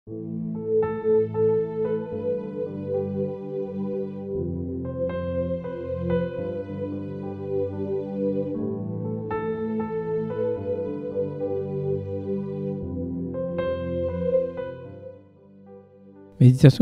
Méditation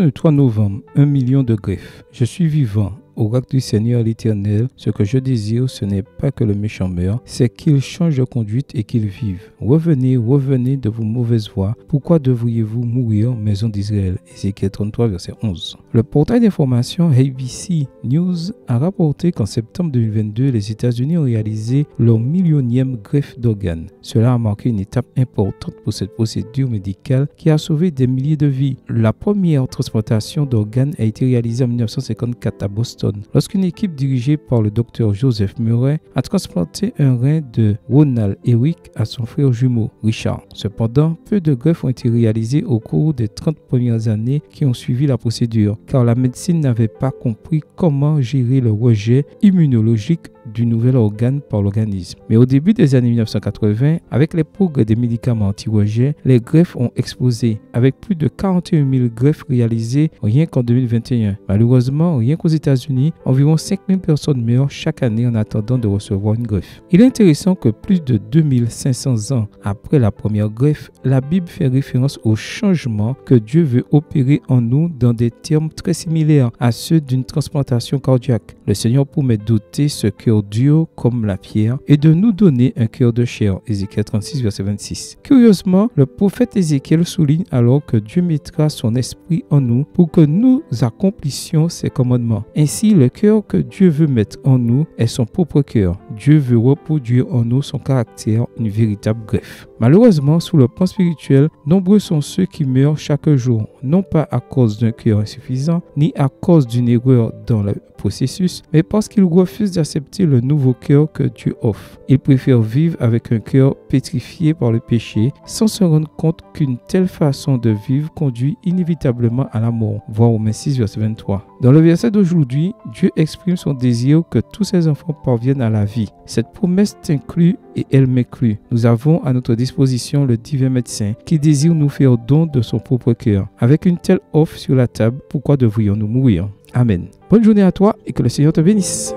du 3 novembre, 1 million de greffes. Je suis vivant. Oracle du Seigneur l'Éternel, ce que je désire, ce n'est pas que le méchant meure, c'est qu'il change de conduite et qu'il vive. Revenez, revenez de vos mauvaises voies. Pourquoi devriez-vous mourir, maison d'Israël? Ézéchiel 33, verset 11. Le portail d'information ABC News a rapporté qu'en septembre 2022, les États-Unis ont réalisé leur millionième greffe d'organes. Cela a marqué une étape importante pour cette procédure médicale qui a sauvé des milliers de vies. La première transplantation d'organes a été réalisée en 1954 à Boston, lorsqu'une équipe dirigée par le docteur Joseph Murray a transplanté un rein de Ronald Eric à son frère jumeau, Richard. Cependant, peu de greffes ont été réalisées au cours des 30 premières années qui ont suivi la procédure, car la médecine n'avait pas compris comment gérer le rejet immunologique du nouvel organe par l'organisme. Mais au début des années 1980, avec les progrès des médicaments anti-rejet, les greffes ont explosé, avec plus de 41 000 greffes réalisées rien qu'en 2021. Malheureusement, rien qu'aux États-Unis, environ 5 000 personnes meurent chaque année en attendant de recevoir une greffe. Il est intéressant que plus de 2500 ans après la première greffe, la Bible fait référence au changement que Dieu veut opérer en nous dans des termes très similaires à ceux d'une transplantation cardiaque. Le Seigneur promet d'ôter ce cœur dur comme la pierre et de nous donner un cœur de chair. Ézéchiel 36, verset 26. Curieusement, le prophète Ézéchiel souligne alors que Dieu mettra son esprit en nous pour que nous accomplissions ses commandements. Ainsi, le cœur que Dieu veut mettre en nous est son propre cœur. Dieu veut reproduire en nous son caractère, une véritable greffe. Malheureusement, sous le plan spirituel, nombreux sont ceux qui meurent chaque jour, non pas à cause d'un cœur insuffisant, ni à cause d'une erreur dans le processus, mais parce qu'ils refusent d'accepter le nouveau cœur que Dieu offre. Ils préfèrent vivre avec un cœur pétrifié par le péché, sans se rendre compte qu'une telle façon de vivre conduit inévitablement à la mort. Voir Romains 6, verset 23. Dans le verset d'aujourd'hui, Dieu exprime son désir que tous ses enfants parviennent à la vie. Cette promesse t'inclut et elle m'inclut. Nous avons à notre disposition le divin médecin qui désire nous faire don de son propre cœur. Avec une telle offre sur la table, pourquoi devrions-nous mourir? Amen. Bonne journée à toi et que le Seigneur te bénisse.